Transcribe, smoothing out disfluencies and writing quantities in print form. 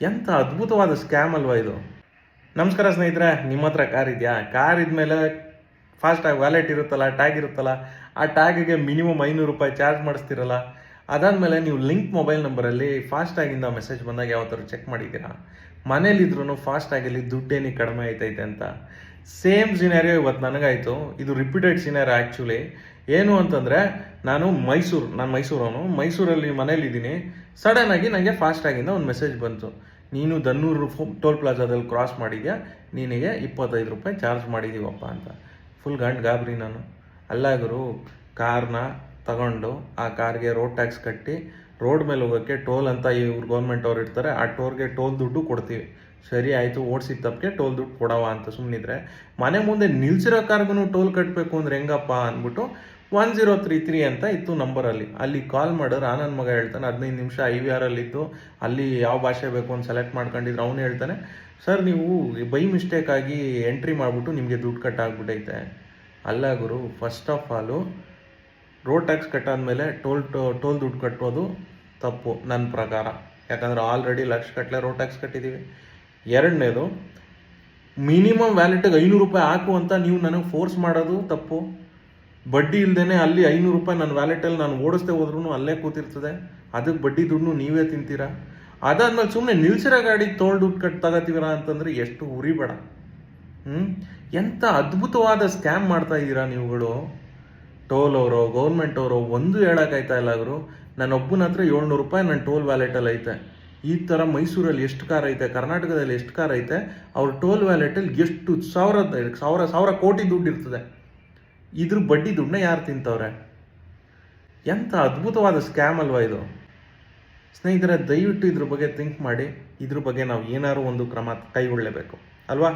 ಎಂಥ ಅದ್ಭುತವಾದ ಸ್ಕ್ಯಾಮ್ ಅಲ್ವಾ ಇದು. ನಮಸ್ಕಾರ ಸ್ನೇಹಿತರೆ, ನಿಮ್ಮ ಹತ್ರ ಕಾರ್ ಇದೆಯಾ? ಕಾರ್ ಇದ್ಮೇಲೆ ಫಾಸ್ಟಾಗಿ ವ್ಯಾಲೆಟ್ ಇರುತ್ತಲ್ಲ, ಟ್ಯಾಗ್ ಇರುತ್ತಲ್ಲ, ಆ ಟ್ಯಾಗಿಗೆ ಮಿನಿಮಮ್ 500 ರೂಪಾಯಿ ಚಾರ್ಜ್ ಮಾಡಿಸ್ತಿರಲ್ಲ. ಅದಾದಮೇಲೆ ನೀವು ಲಿಂಕ್ ಮೊಬೈಲ್ ನಂಬರಲ್ಲಿ ಫಾಸ್ಟಾಗಿಂದ ಮೆಸೇಜ್ ಬಂದಾಗ ಯಾವ ಥರ ಚೆಕ್ ಮಾಡಿದ್ದೀರಾ? ಮನೇಲಿದ್ರೂ ಫಾಸ್ಟಾಗಿಲ್ಲಿ ದುಡ್ಡೇನಿಗೆ ಕಡಿಮೆ ಆಯ್ತೈತೆ ಅಂತ. ಸೇಮ್ ಸಿನಾರಿಯೋ ಇವತ್ತು ನನಗಾಯಿತು. ಇದು ರಿಪೀಟೆಡ್ ಸಿನಾರಿಯೋ ಆ್ಯಕ್ಚುಲಿ. ಏನು ಅಂತಂದರೆ, ನಾನು ಮೈಸೂರವನು. ಮೈಸೂರಲ್ಲಿ ಮನೇಲಿದ್ದೀನಿ. ಸಡನ್ನಾಗಿ ನನಗೆ ಫಾಸ್ಟಾಗಿಂದ ಒಂದು ಮೆಸೇಜ್ ಬಂತು. ನೀನು ದನ್ನೂರು ಟೋಲ್ ಪ್ಲಾಜಾದಲ್ಲಿ ಕ್ರಾಸ್ ಮಾಡಿದ್ಯಾ, ನಿನಗೆ 25 ರೂಪಾಯಿ ಚಾರ್ಜ್ ಮಾಡಿದ್ದೀವಪ್ಪ ಅಂತ. ಫುಲ್ ಗಾಬರಿ ನಾನು. ಅಲ್ಲ ಗುರು, ಕಾರ್ನ ತಗೊಂಡು ಆ ಕಾರ್ಗೆ ರೋಡ್ ಟ್ಯಾಕ್ಸ್ ಕಟ್ಟಿ ರೋಡ್ ಮೇಲೆ ಹೋಗೋಕ್ಕೆ ಟೋಲ್ ಅಂತ ಇವ್ರು ಗೌರ್ಮೆಂಟ್ ಅವ್ರು ಇರ್ತಾರೆ, ಆ ಟೋಲ್ಗೆ ಟೋಲ್ ದುಡ್ಡು ಕೊಡ್ತೀವಿ. ಸರಿ ಆಯಿತು, ಓಡಿಸಿದ ತಪ್ಪಿಗೆ ಟೋಲ್ ದುಡ್ಡು ಕೊಡವ ಅಂತ ಸುಮ್ಮನಿದ್ರೆ, ಮನೆ ಮುಂದೆ ನಿಲ್ಸಿರೋ ಕಾರ್ಗೂ ಟೋಲ್ ಕಟ್ಟಬೇಕು ಅಂದ್ರೆ ಹೆಂಗಪ್ಪ ಅಂದ್ಬಿಟ್ಟು 1033 ಅಂತ ಇತ್ತು ನಂಬರಲ್ಲಿ. ಅಲ್ಲಿ ಕಾಲ್ ಮಾಡಿದ್ರೆ ನನ್ನ ಮಗ ಹೇಳ್ತಾನೆ 15 ನಿಮಿಷ IVR ಅಲ್ಲಿದ್ದು, ಅಲ್ಲಿ ಯಾವ ಭಾಷೆ ಬೇಕು ಅಂತ ಸೆಲೆಕ್ಟ್ ಮಾಡ್ಕೊಂಡಿದ್ರೆ ಅವನು ಹೇಳ್ತಾನೆ, ಸರ್ ನೀವು ಬೈ ಮಿಸ್ಟೇಕ್ ಆಗಿ ಎಂಟ್ರಿ ಮಾಡಿಬಿಟ್ಟು ನಿಮಗೆ ದುಡ್ಡು ಕಟ್ಟಾಗ್ಬಿಟ್ಟೈತೆ. ಅಲ್ಲ ಗುರು, first of all road tax ಕಟ್ಟಾದ್ಮೇಲೆ ಟೋಲ್ ದುಡ್ಡು ಕಟ್ಟೋದು ತಪ್ಪು ನನ್ನ ಪ್ರಕಾರ. ಯಾಕಂದರೆ ಆಲ್ರೆಡಿ ಲಕ್ಷಗಟ್ಟಲೆ ರೋಡ್ ಟ್ಯಾಕ್ಸ್ ಕಟ್ಟಿದ್ದೀವಿ. ಎರಡನೇದು, ಮಿನಿಮಮ್ ವ್ಯಾಲೆಟಿಗೆ 500 ರೂಪಾಯಿ ಹಾಕು ಅಂತ ನೀವು ನನಗೆ ಫೋರ್ಸ್ ಮಾಡೋದು ತಪ್ಪು. ಬಡ್ಡಿ ಇಲ್ದೇ ಅಲ್ಲಿ 500 ರೂಪಾಯಿ ನನ್ನ ವ್ಯಾಲೆಟಲ್ಲಿ ನಾನು ಓಡಿಸ್ದೆ ಹೋದ್ರೂ ಅಲ್ಲೇ ಕೂತಿರ್ತದೆ. ಅದಕ್ಕೆ ಬಡ್ಡಿ ದುಡ್ಡು ನೀವೇ ತಿಂತೀರಾ. ಅದಾದ್ಮೇಲೆ ಸುಮ್ಮನೆ ನಿಲ್ಸಿರೋ ಗಾಡಿಗೆ ಟೋಲ್ ದುಡ್ಡು ತಗೋತೀರಾ ಅಂತಂದರೆ ಎಷ್ಟು ಉರಿಬೇಡ. ಎಂಥ ಅದ್ಭುತವಾದ ಸ್ಕ್ಯಾಮ್ ಮಾಡ್ತಾ ಇದ್ದೀರಾ ನೀವುಗಳು. ಟೋಲ್ ಅವರು, ಗೌರ್ಮೆಂಟ್ ಅವರು ಒಂದು ಹೇಳೋಕ್ಕಾಯ್ತಾ ಇಲ್ಲ ಗುರು. ನನ್ನೊಬ್ಬನ ಹತ್ರ 700 ರೂಪಾಯಿ ನನ್ನ ಟೋಲ್ ವ್ಯಾಲೆಟಲ್ಲಿ ಐತೆ. ಈ ಥರ ಮೈಸೂರಲ್ಲಿ ಎಷ್ಟು ಕಾರ್ ಐತೆ, ಕರ್ನಾಟಕದಲ್ಲಿ ಎಷ್ಟು ಕಾರ್ ಐತೆ, ಅವ್ರ ಟೋಲ್ ವ್ಯಾಲೆಟಲ್ಲಿ ಎಷ್ಟು ಸಾವಿರ ಕೋಟಿ ದುಡ್ಡು ಇರ್ತದೆ. ಇದ್ರ ಬಡ್ಡಿ ದುಡ್ಡನ್ನ ಯಾರು ತಿಂತವ್ರೆ? ಎಂಥ ಅದ್ಭುತವಾದ ಸ್ಕ್ಯಾಮ್ ಅಲ್ವಾ ಇದು. ಸ್ನೇಹಿತರೆ, ದಯವಿಟ್ಟು ಇದ್ರ ಬಗ್ಗೆ ಥಿಂಕ್ ಮಾಡಿ. ಇದ್ರ ಬಗ್ಗೆ ನಾವು ಏನಾದ್ರು ಒಂದು ಕ್ರಮ ಕೈಗೊಳ್ಳಲೇಬೇಕು ಅಲ್ವಾ.